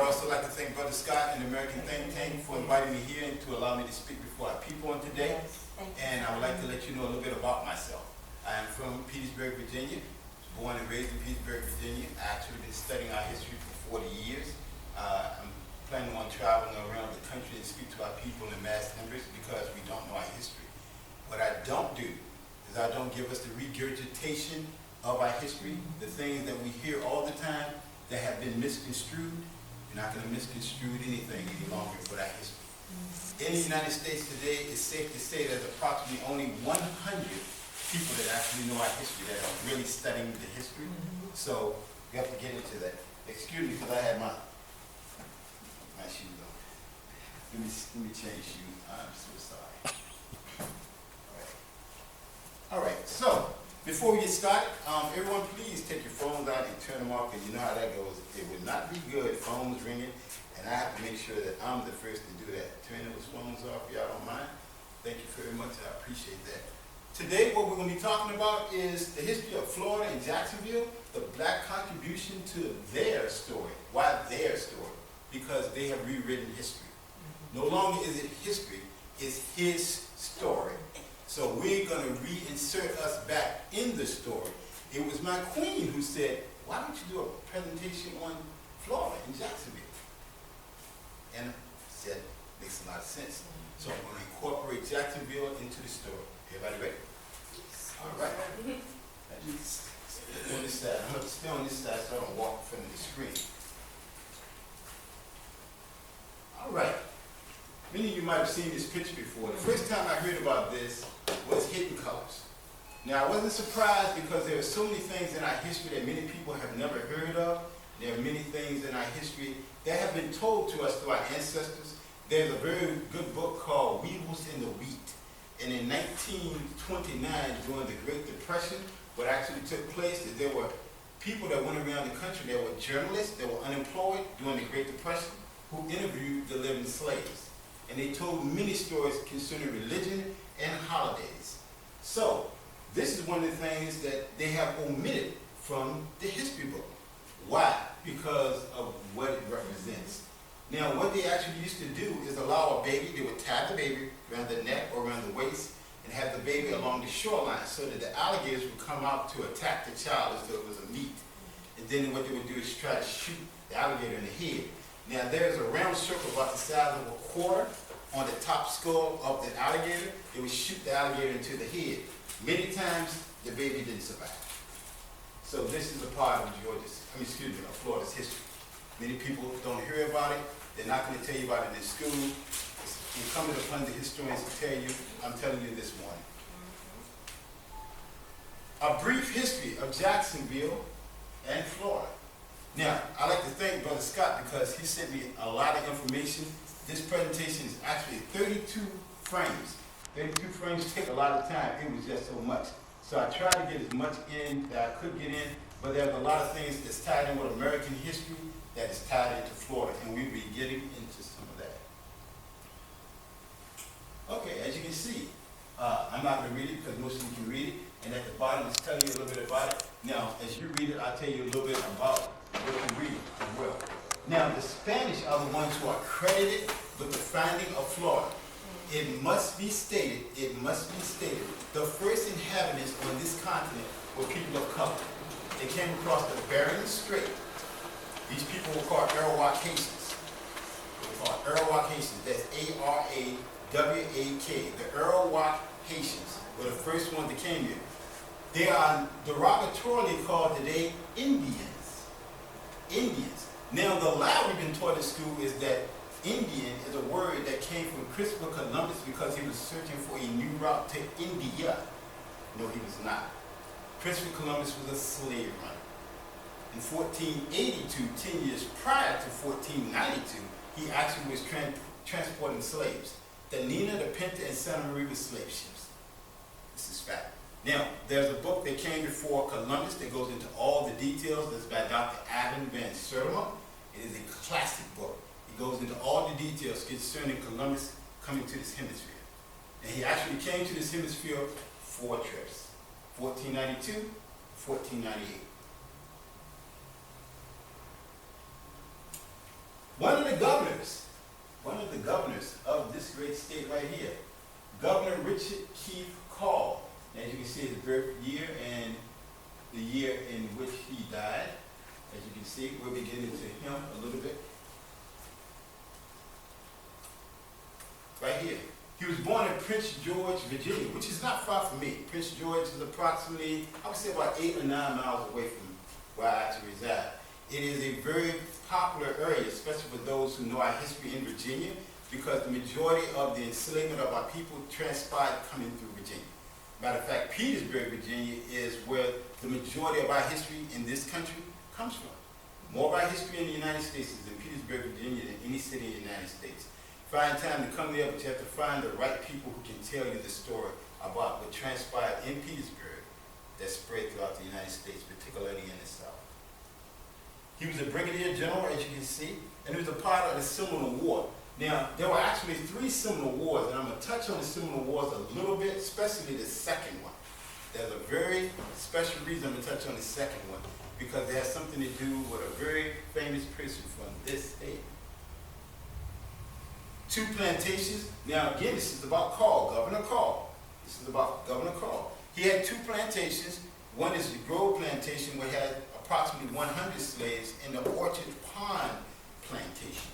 also like to thank Brother Scott and the American Think Tank for inviting me here and to allow me to speak before our people on today. And I would like to let you know a little bit about myself. I am from Petersburg, Virginia, born and raised in Petersburg, Virginia. I actually been studying our history for 40 years. I'm planning on traveling around the country and speak to our people in mass numbers because we don't know our history. What I don't do is I don't give us the regurgitation of our history, the things that we hear all the time that have been misconstrued. You're not going to misconstrue anything any longer with our history. In the United States today, it's safe to say there's approximately only 100 people that actually know our history, that are really studying the history. So we have to get into that. Excuse me, because I had my shoes on. Let me change shoes. I'm so sorry. All right, so before we get started, everyone please take your phones out and turn them off, because you know how that goes. It would not be good, phones ringing, and I have to make sure that I'm the first to do that. Turn those phones off, y'all don't mind. Thank you very much, I appreciate that. Today, what we're going to be talking about is the history of Florida and Jacksonville, the black contribution to their story. Why their story? Because they have rewritten history. No longer is it history, it's his story. So we're going to reinsert us back in the story. It was my queen who said, why don't you do a presentation on Florida and Jacksonville? And I said, makes a lot of sense. So I'm going to incorporate Jacksonville into the story. Everybody ready? All right. Stay on this side. I'm going to stay on this side so I don't walk in front of the screen. All right. Many of you might have seen this picture before. The first time I heard about this was Hidden Colors. Now, I wasn't surprised because there are so many things in our history that many people have never heard of. There are many things in our history that have been told to us through our ancestors. There's a very good book called Weevils in the Wheat. And in 1929, during the Great Depression, what actually took place is there were people that went around the country, there were journalists that were unemployed during the Great Depression who interviewed the living slaves. And they told many stories concerning religion and holidays. So, this is one of the things that they have omitted from the history book. Why? Because of what it represents. Now, what they actually used to do is allow a baby, they would tie the baby around the neck or around the waist and have the baby along the shoreline so that the alligators would come out to attack the child as though it was a meat. And then what they would do is try to shoot the alligator in the head. Now, there's a round circle about the size of a quarter on the top skull of the alligator. They would shoot the alligator into the head. Many times, the baby didn't survive. So this is a part of Florida's history. Many people don't hear about it. They're not going to tell you about it in school. It's incumbent upon the historians to tell you. I'm telling you this morning. A brief history of Jacksonville and Florida. Now, I'd like to thank Brother Scott because he sent me a lot of information. This presentation is actually 32 frames. 32 frames take a lot of time. It was just so much. So I tried to get as much in that I could get in, but there's a lot of things that's tied in with American history that is tied into Florida, and we'll be getting into some of that. Okay, as you can see, I'm not going to read it because most of you can read it, and at the bottom it's telling you a little bit about it. Now, as you read it, I'll tell you a little bit about what you read as well. Now, the Spanish are the ones who are credited with the founding of Florida. It must be stated, the first inhabitants on this continent were people of color. They came across the Bering Strait. These people were called Erawak Haitians. They were called Erawak Haitians. That's A-R-A-W-A-K. The Erawak Haitians were the first ones that came here. They are derogatorily called today Indians. Indians. Now, the lie we've been taught in school is that Indian is a word that came from Christopher Columbus because he was searching for a new route to India. No, he was not. Christopher Columbus was a slave runner. In 1482, 10 years prior to 1492, he actually was transporting slaves. The Nina, the Pinta, and Santa Maria were slave ships. This is fact. Now, there's a book that came before Columbus that goes into all the details. That's by Dr. Ivan Van Sertima. It is a classic book. It goes into all the details concerning Columbus coming to this hemisphere. And he actually came to this hemisphere 4 trips. 1492, 1498. One of the governors of this great state right here, Governor Richard Keith Call. As you can see, his birth year and the year in which he died. As you can see, we'll be getting to him a little bit. Right here. He was born in Prince George, Virginia, which is not far from me. Prince George is approximately, I would say about 8 or 9 miles away from where I actually reside. It is a very popular area, especially for those who know our history in Virginia, because the majority of the enslavement of our people transpired coming through Virginia. Matter of fact, Petersburg, Virginia is where the majority of our history in this country comes from. More of our history in the United States is in Petersburg, Virginia than any city in the United States. Find time to come there, but you have to find the right people who can tell you the story about what transpired in Petersburg that spread throughout the United States, particularly in the South. He was a brigadier general, as you can see, and he was a part of the Seminole War. Now, there were actually 3 Seminole Wars, and I'm going to touch on the Seminole Wars a little bit, especially the second one. There's a very special reason I'm going to touch on the second one, because it has something to do with a very famous person from this state. 2 plantations. Now, again, this is about Call, Governor Call. This is about Governor Call. He had 2 plantations. One is the Grove Plantation, where he had approximately 100 slaves, and the Orchard Pond Plantation.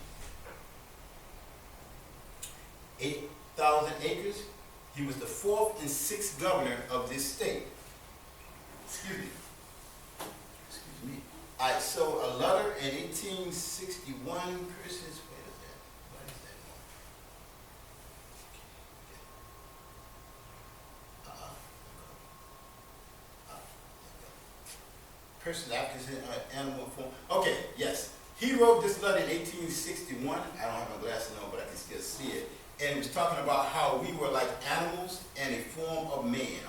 8,000 acres. He was the 4th and 6th governor of this state. Excuse me. All right, so a letter in 1861, persons, where is that? What is that? Person after animal form. Okay, yes. He wrote this letter in 1861. I don't have my glasses on, but I can still see it. And it was talking about how we were like animals and a form of man,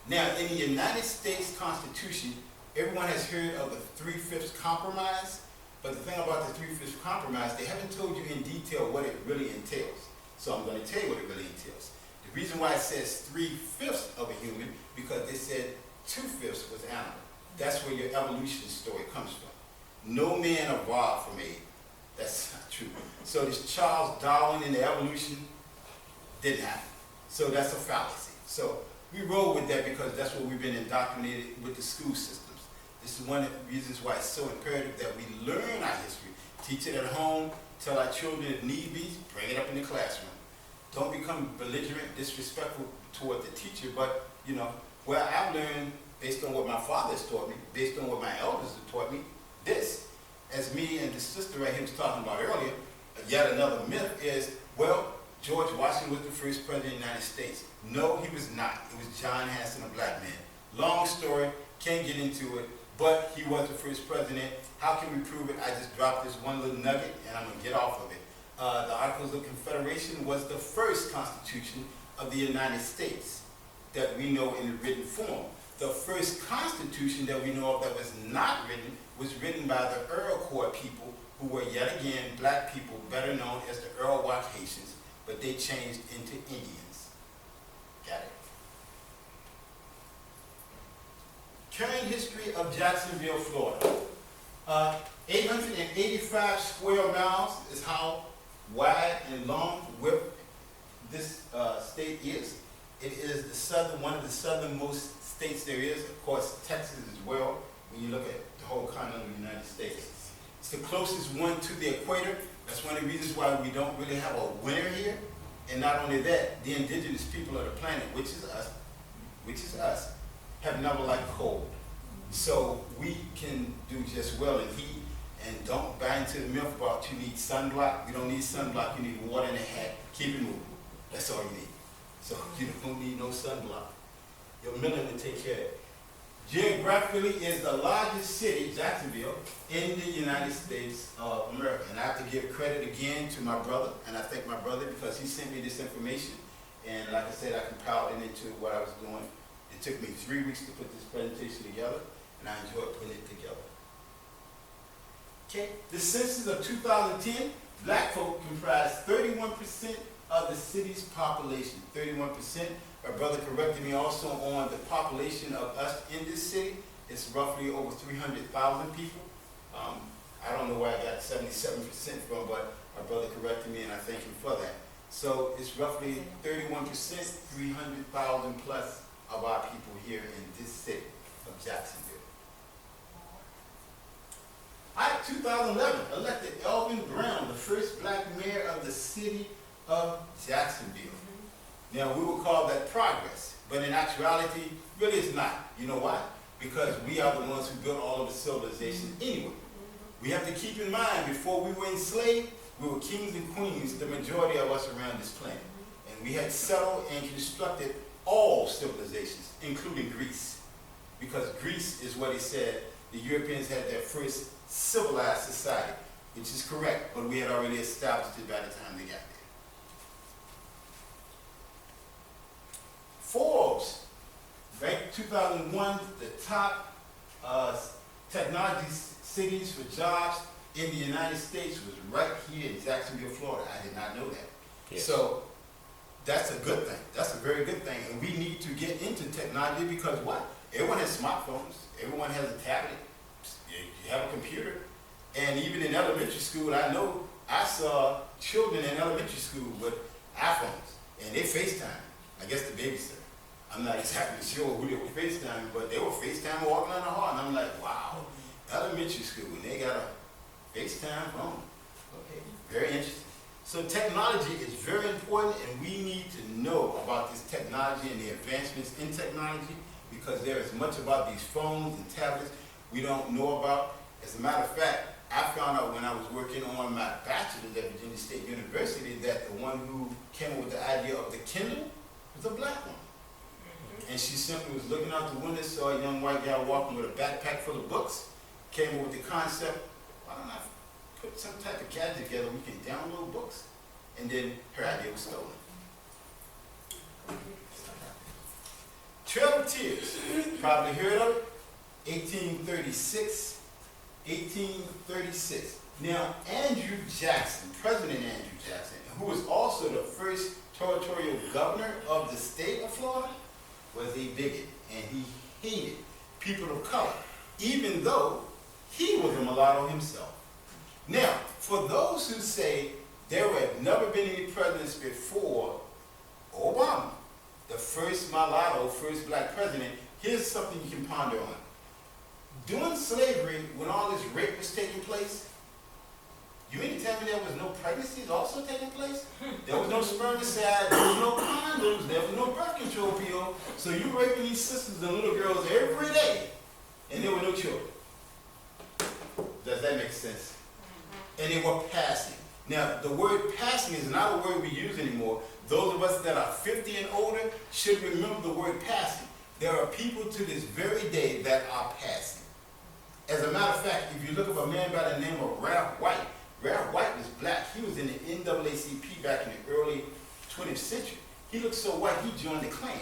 Now, in the United States Constitution, everyone has heard of the 3/5 compromise, but the thing about the 3/5 compromise, they haven't told you in detail what it really entails. So I'm going to tell you what it really entails. The reason why it says 3/5 of a human, because they said 2/5 was animal. That's where your evolution story comes from. No man evolved from ape. That's not true. So this Charles Darwin in the evolution didn't happen. So that's a fallacy. So we roll with that because that's what we've been indoctrinated with the school systems. This is one of the reasons why it's so imperative that we learn our history, teach it at home, tell our children if need be, bring it up in the classroom. Don't become belligerent, disrespectful toward the teacher, but where I've learned based on what my father has taught me, based on what my elders have taught me, this, as me and the sister right here was talking about earlier, yet another myth is, well, George Washington was the first president of the United States. No, he was not. It was John Hanson, a black man. Long story, can't get into it, but he was the first president. How can we prove it? I just dropped this one little nugget, and I'm going to get off of it. The Articles of Confederation was the first constitution of the United States that we know in written form. The first constitution that we know of that was not written was written by the Iroquois people, who were yet again black people, better known as the Erawak Haitians, but they changed into Indians. Got it? Current history of Jacksonville, Florida. 885 square miles is how wide and long width this state is. It is one of the southernmost states there is. Of course, Texas as well, when you look at the whole continent of the United States. It's the closest one to the equator. That's one of the reasons why we don't really have a winter here. And not only that, the indigenous people of the planet, which is us, have never liked cold. So we can do just well in heat. And don't buy into the myth about you need sunblock. You don't need sunblock, you need water in a hat. Keep it moving. That's all you need. So you don't need no sunblock. Your melanin will take care of it. Geographically is the largest city, Jacksonville, in the United States of America. And I have to give credit again to my brother, and I thank my brother because he sent me this information. And like I said, I compiled it into what I was doing. It took me 3 weeks to put this presentation together, and I enjoyed putting it together. Okay, the census of 2010, black folk comprised 31% of the city's population. 31%. My brother corrected me also on the population of us in this city. It's roughly over 300,000 people. I don't know where I got 77% from, but my brother corrected me and I thank him for that. So it's roughly 31%, 300,000 plus of our people here in this city of Jacksonville. I, 2011, elected Elvin Brown, the first black mayor of the city of Jacksonville. Now, we will call that progress, but in actuality, really it's not. You know why? Because we are the ones who built all of the civilization anyway. We have to keep in mind, before we were enslaved, we were kings and queens, the majority of us around this planet. And we had settled and constructed all civilizations, including Greece. Because Greece is what he said, the Europeans had their first civilized society, which is correct, but we had already established it by the time they got there. Forbes ranked 2001 the top technology cities for jobs in the United States was right here in Jacksonville, Florida. I did not know that. Yes. So that's a good thing. That's a very good thing. And we need to get into technology because what? Everyone has smartphones. Everyone has a tablet. You have a computer. And even in elementary school, I know I saw children in elementary school with iPhones. And they FaceTime. I guess the babysitter. I'm not exactly sure who they were FaceTiming, but they were FaceTiming walking down the hall. And I'm like, wow, elementary school, and they got a FaceTime phone. Okay, very interesting. So technology is very important, and we need to know about this technology and the advancements in technology because there is much about these phones and tablets we don't know about. As a matter of fact, I found out when I was working on my bachelor's at Virginia State University that the one who came up with the idea of the Kindle was a black woman. And she simply was looking out the window, saw a young white guy walking with a backpack full of books, came up with the concept, why don't I put some type of gadget together we can download books? And then her idea was stolen. Trail of Tears, probably heard of it, 1836. 1836. Now, Andrew Jackson, President Andrew Jackson, who was also the first territorial governor of the state of Florida, was a bigot, and he hated people of color, even though he was a mulatto himself. Now, for those who say there have never been any presidents before Obama, the first mulatto, first black president, here's something you can ponder on. During slavery, when all this rape was taking place, you mean to tell me there was no pregnancies also taking place? There was no spermicide, there was no condoms, there was no birth control pill. So you raping these sisters and little girls every day, and there were no children. Does that make sense? And they were passing. Now, the word passing is not a word we use anymore. Those of us that are 50 and older should remember the word passing. There are people to this very day that are passing. As a matter of fact, if you look at a man by the name of Ralph White, Ralph White was black. He was in the NAACP back in the early 20th century. He looked so white, he joined the Klan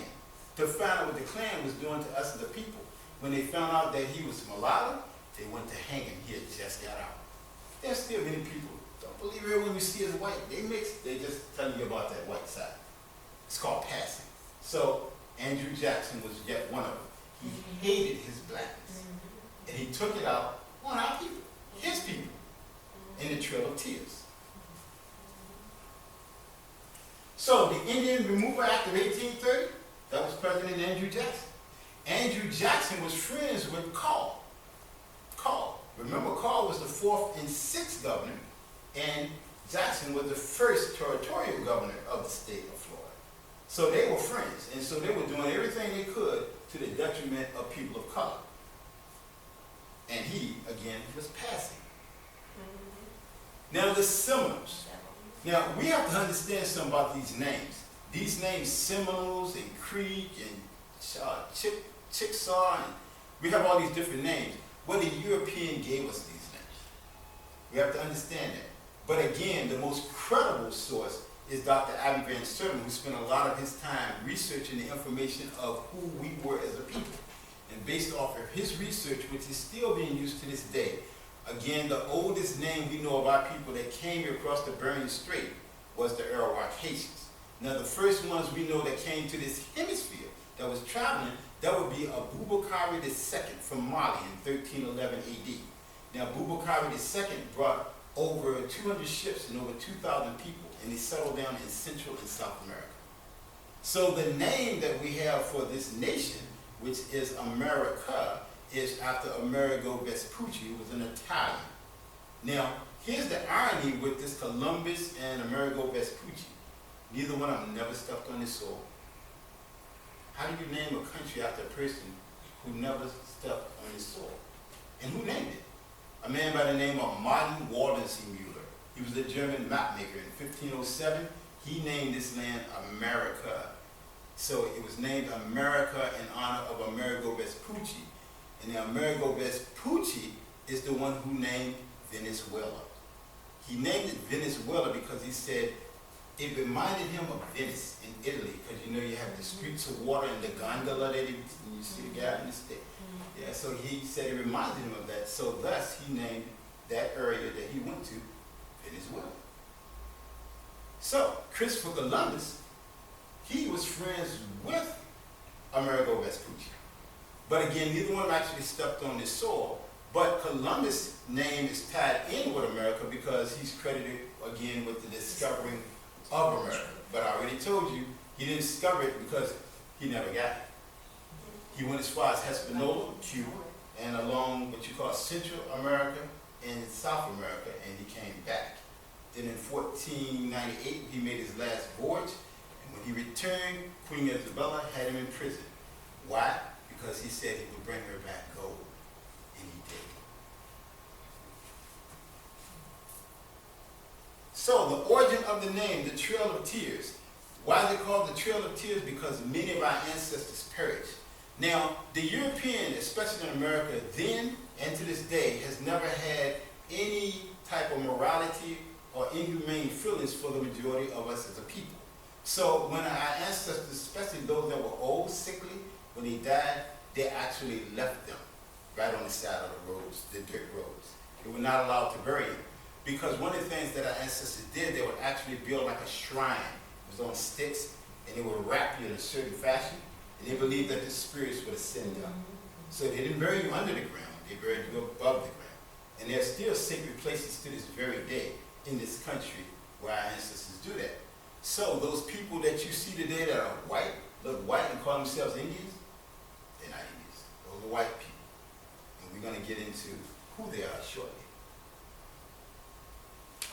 to find out what the Klan was doing to us as a people. When they found out that he was mulatto, they went to hang him. He had just got out. There's still many people don't believe everyone you see as white. They mix. They just tell you about that white side. It's called passing. So Andrew Jackson was yet one of them. He hated his blackness, and he took it out on our people, his people, in the Trail of Tears. So the Indian Removal Act of 1830, that was President Andrew Jackson. Andrew Jackson was friends with Carl. Remember, Carl was the 4th and 6th governor, and Jackson was the first territorial governor of the state of Florida. So they were friends, and so they were doing everything they could to the detriment of people of color. And he, again, was passing. Now the Seminoles. Now we have to understand something about these names. These names, Seminoles and Creek and Chickasaw, and we have all these different names. Well, the European gave us these names. We have to understand that. But again, the most credible source is Dr. Adam Van Sertima, who spent a lot of his time researching the information of who we were as a people. And based off of his research, which is still being used to this day, again, the oldest name we know of our people that came here across the Bering Strait was the Erawak Haitians. Now, the first ones we know that came to this hemisphere that was traveling, that would be Abubakar II from Mali in 1311 AD. Now, Boubacar II brought over 200 ships and over 2,000 people, and they settled down in Central and South America. So the name that we have for this nation, which is America, is after Amerigo Vespucci, who was an Italian. Now, here's the irony with this Columbus and Amerigo Vespucci. Neither one of them never stepped on this soil. How do you name a country after a person who never stepped on this soil? And who named it? A man by the name of Martin Waldenseemüller. He was a German map maker. In 1507, he named this land America. So it was named America in honor of Amerigo Vespucci. And now Amerigo Vespucci is the one who named Venezuela. He named it Venezuela because he said it reminded him of Venice in Italy, because you know you have the streets of water and the gondola that you see the guy in the stick. Yeah, so he said it reminded him of that. So thus he named that area that he went to Venezuela. So Christopher Columbus, he was friends with Amerigo Vespucci. But again, neither one actually stepped on this soil. But Columbus' name is tied in with America because he's credited again with the discovering of America. But I already told you, he didn't discover it because he never got it. He went as far as Hispaniola, Cuba, and along what you call Central America and South America, and he came back. Then in 1498, he made his last voyage, and when he returned, Queen Isabella had him in prison. Why? Because he said he would bring her back gold, and he did. So the origin of the name, the Trail of Tears. Why is it called the Trail of Tears? Because many of our ancestors perished. Now, the European, especially in America, then and to this day, has never had any type of morality or inhumane feelings for the majority of us as a people. So when our ancestors, especially those that were old, sickly, when they died, they actually left them right on the side of the roads, the dirt roads. They were not allowed to bury them. Because one of the things that our ancestors did, they would actually build like a shrine. It was on sticks, and they would wrap you in a certain fashion, and they believed that the spirits would ascend up. So they didn't bury you under the ground, they buried you above the ground. And there are still sacred places to this very day in this country where our ancestors do that. So those people that you see today that are white, look white and call themselves Indians, they're not Indians. Those are white people. And we're going to get into who they are shortly.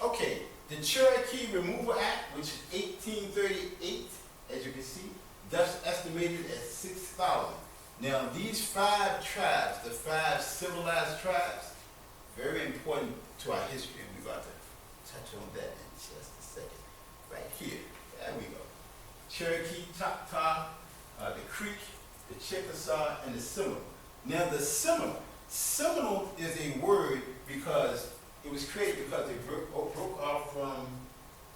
Okay, the Cherokee Removal Act, which is 1838, as you can see, thus estimated at 6,000. Now these 5 tribes, the 5 civilized tribes, very important to our history, and we're about to touch on that in just a second. Right here, there we go. Cherokee, Choctaw, the Creek, the Chickasaw, and the Seminole. Now the Seminole is a word because it was created because they broke off from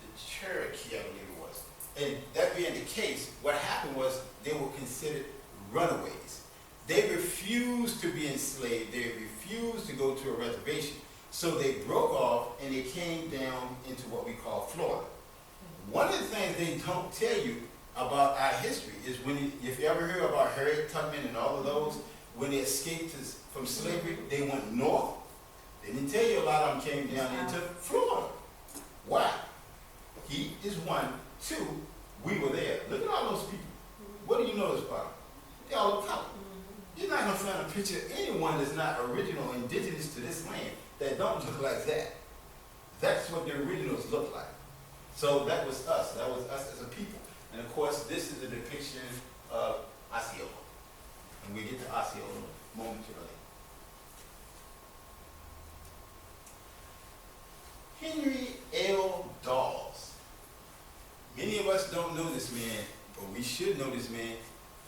the Cherokee, I believe it was. And that being the case, what happened was they were considered runaways. They refused to be enslaved. They refused to go to a reservation. So they broke off and they came down into what we call Florida. One of the things they don't tell you about our history is if you ever hear about Harriet Tubman and all of those, when they escaped from slavery, they went north. They didn't tell you a lot of them came down into Florida. Why? Heat is 1. 2, we were there. Look at all those people. What do you notice about them? They all look colored. You're not going to find a picture of anyone that's not original, indigenous to this land, that don't look like that. That's what the originals look like. So that was us. That was us as a people. And of course, this is a depiction of Osceola. And we'll get to Osceola momentarily. Henry L. Dawes. Many of us don't know this man, but we should know this man.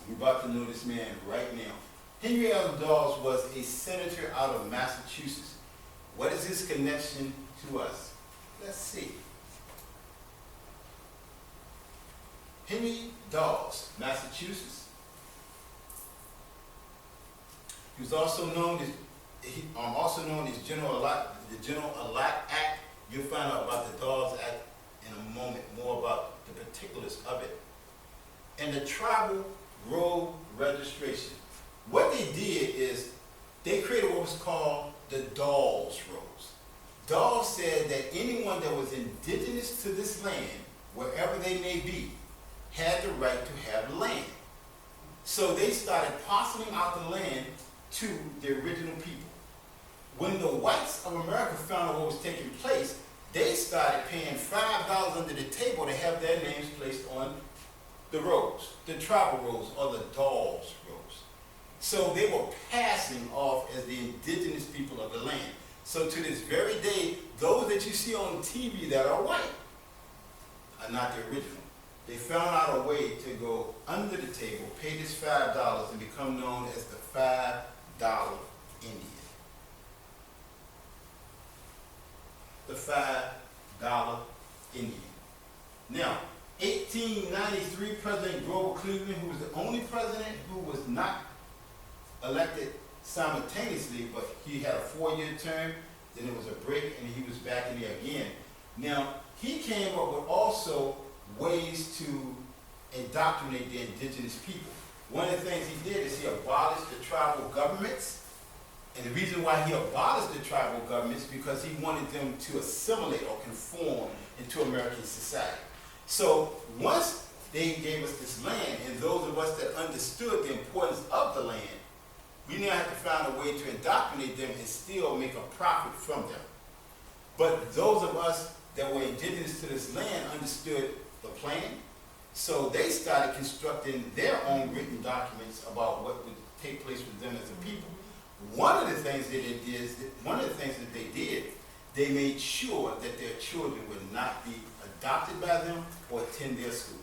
We're about to know this man right now. Henry L. Dawes was a senator out of Massachusetts. What is his connection to us? Let's see. Henry Dawes, Massachusetts. He was also known as the General Elect Act. You'll find out about the Dawes Act in a moment, more about the particulars of it. And the tribal road registration. What they did is they created what was called the Dawes Rolls. Dawes said that anyone that was indigenous to this land, wherever they may be, had the right to have land. So they started parceling out the land to the original people. When the whites of America found out what was taking place, they started paying $5 under the table to have their names placed on the rolls, the tribal rolls, or the Dawes rolls. So they were passing off as the indigenous people of the land. So to this very day, those that you see on TV that are white are not the original. They found out a way to go under the table, pay this $5, and become known as the $5 Indian. The $5 Indian. Now, 1893 President Grover Cleveland, who was the only president who was not elected simultaneously, but he had a 4-year term, then there was a break, and he was back in there again. Now, he came up with also ways to indoctrinate the indigenous people. One of the things he did is he abolished the tribal governments. And the reason why he abolished the tribal governments because he wanted them to assimilate or conform into American society. So once they gave us this land, and those of us that understood the importance of the land, we now have to find a way to indoctrinate them and still make a profit from them. But those of us that were indigenous to this land understood the plan, so they started constructing their own written documents about what would take place with them as a people. One of the things that they did, they made sure that their children would not be adopted by them or attend their schools.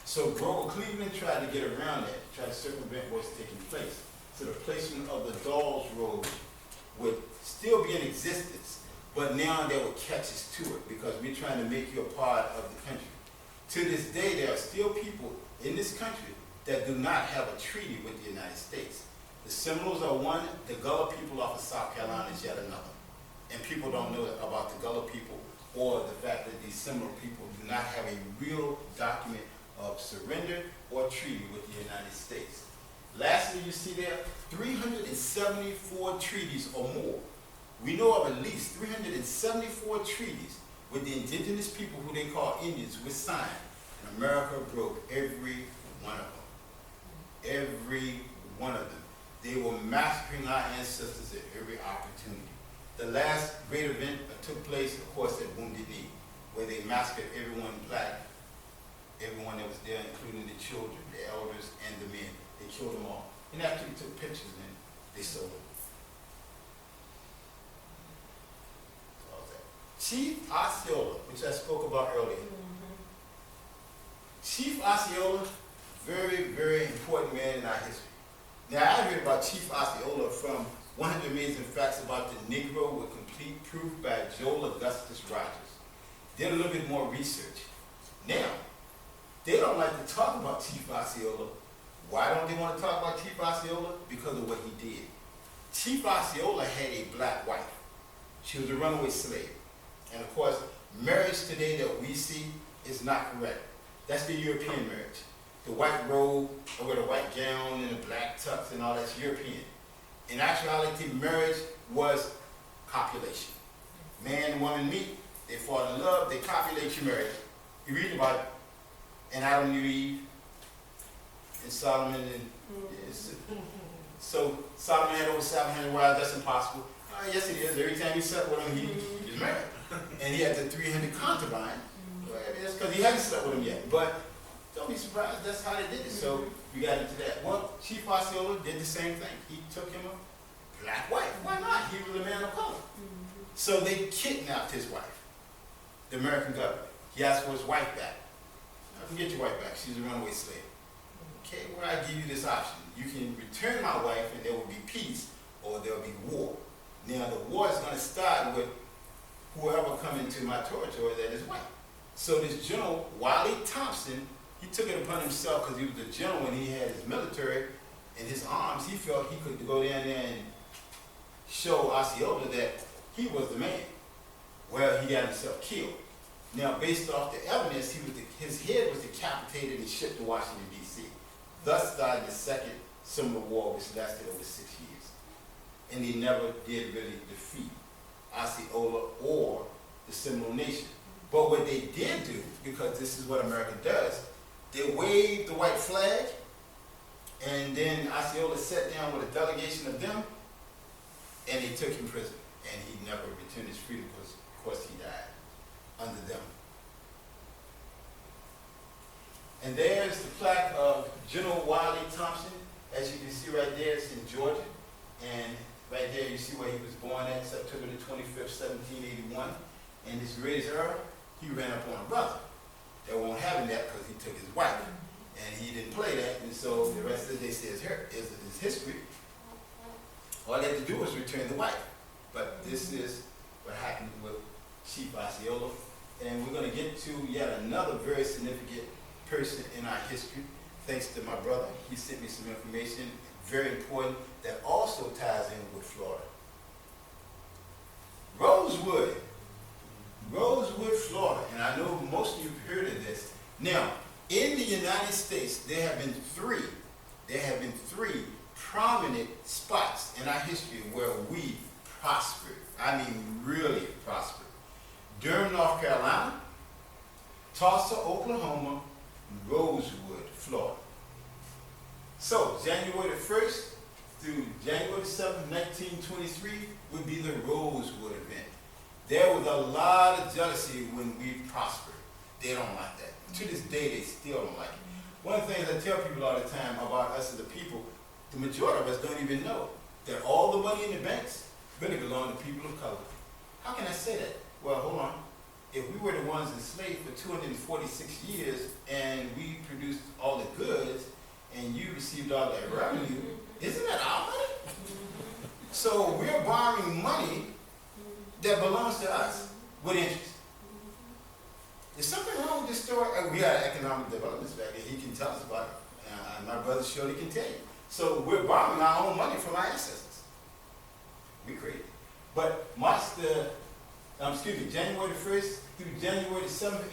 So Grover Cleveland tried to get around that, tried to circumvent what's taking place. So the placement of the Dawes Road would still be in existence, but now there were catches to it because we're trying to make you a part of the country. To this day, there are still people in this country that do not have a treaty with the United States. The Seminoles are one, the Gullah people off of South Carolina is yet another. And people don't know about the Gullah people or the fact that these Seminole people do not have a real document of surrender or treaty with the United States. Lastly, you see there 374 treaties or more. We know of at least 374 treaties with the indigenous people who they call Indians were signed. And America broke every one of them. Every one of them. They were massacring our ancestors at every opportunity. The last great event that took place, of course, at Wounded Knee, where they massacred everyone black, everyone that was there, including the children, the elders, and the men. They killed them all. And after they took pictures, and they sold them. Chief Osceola, which I spoke about earlier. Chief Osceola, very, very important man in our history. Now, I read about Chief Osceola from 100 Amazing Facts About the Negro with Complete Proof by Joel Augustus Rogers. Did a little bit more research. Now, they don't like to talk about Chief Osceola. Why don't they want to talk about Chief Osceola? Because of what he did. Chief Osceola had a black wife. She was a runaway slave. And of course, marriage today that we see is not correct. That's the European marriage. The white robe over the white gown and the black tux and all that's European. In actuality, marriage was copulation. Man and woman meet, they fall in love, they copulate, you marry. You read about it in Adam and Eve, and Solomon, and so Solomon had over 700 wives. That's impossible. Yes, it is. Every time he slept with him, he was married, and he had the 300 concubines. That's because he hadn't slept with them yet. But don't be surprised. That's how they did it. So we got into that. Well, Chief Osceola did the same thing. He took him a black wife. Why not? He was a man of color. So they kidnapped his wife, the American government. He asked for his wife back. I can get your wife back. She's a runaway slave. Okay, well, I give you this option. You can return my wife and there will be peace, or there will be war. Now, the war is going to start with whoever come into my territory that is white. So this general, Wiley Thompson, he took it upon himself because he was the general and he had his military in his arms. He felt he could go down there and show Osceola that he was the man. Well, he got himself killed. Now, based off the evidence, his head was decapitated and shipped to Washington, D.C. Thus started the Second Seminole War, which lasted over 6 years. and they never did really defeat Osceola or the Seminole Nation. But what they did do, because this is what America does, they waved the white flag, and then Osceola sat down with a delegation of them, and they took him prison. And he never returned his freedom because, of course, he died under them. And there's the plaque of General Wiley Thompson. As you can see right there, it's in Georgia. And right there, you see where he was born at, September the 25th, 1781. In his greatest era, he ran up on a brother that won't have him that because he took his wife. And he didn't play that, and so the rest of the day is history. All they had to do was return the wife. But this is what happened with Chief Osceola. And we're going to get to yet another very significant person in our history, thanks to my brother. He sent me some information, very important, that also ties in with Florida. Rosewood, Florida. And I know most of you have heard of this. Now, in the United States, there have been three prominent spots in our history where we prospered. I mean, really prospered. Durham, North Carolina, Tulsa, Oklahoma, and Rosewood, Florida. So, January the 1st through January the 7th, 1923 would be the Rosewood event. There was a lot of jealousy when we prospered. They don't like that. To this day, they still don't like it. One of the things I tell people all the time about us as a people, the majority of us don't even know that all the money in the banks really belong to people of color. How can I say that? Well, hold on. If we were the ones enslaved for 246 years and we produced all the goods and you received all that revenue, isn't that our money? So we're borrowing money that belongs to us with interest. Is something wrong with this story? We had economic development back there. He can tell us about it. My brother surely can tell you. So we're borrowing our own money from our ancestors. We crazy. But January the 1st through January the 7th,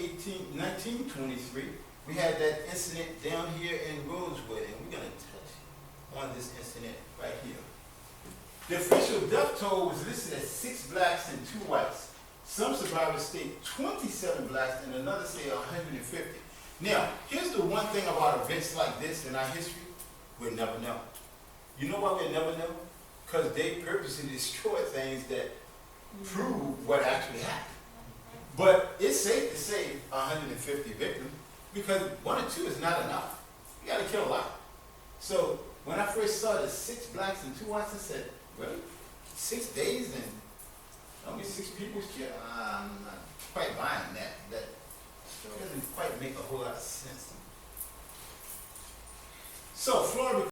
1923, we had that incident down here in Rosewood, and we're going to touch on this incident right here. The official death toll was listed as 6 blacks and 2 whites. Some survivors state 27 blacks and another say 150. Now, here's the one thing about events like this in our history, we'll never know. You know why we'll never know? Because they purposely destroy things that prove what actually happened. But it's safe to say 150 victims because 1 or 2 is not enough. You got to kill a lot. So when I first saw the 6 blacks and 2 whites, I said, really? 6 days and only 6 people killed? I'm not quite buying that. That doesn't quite make a whole lot of sense. So Florida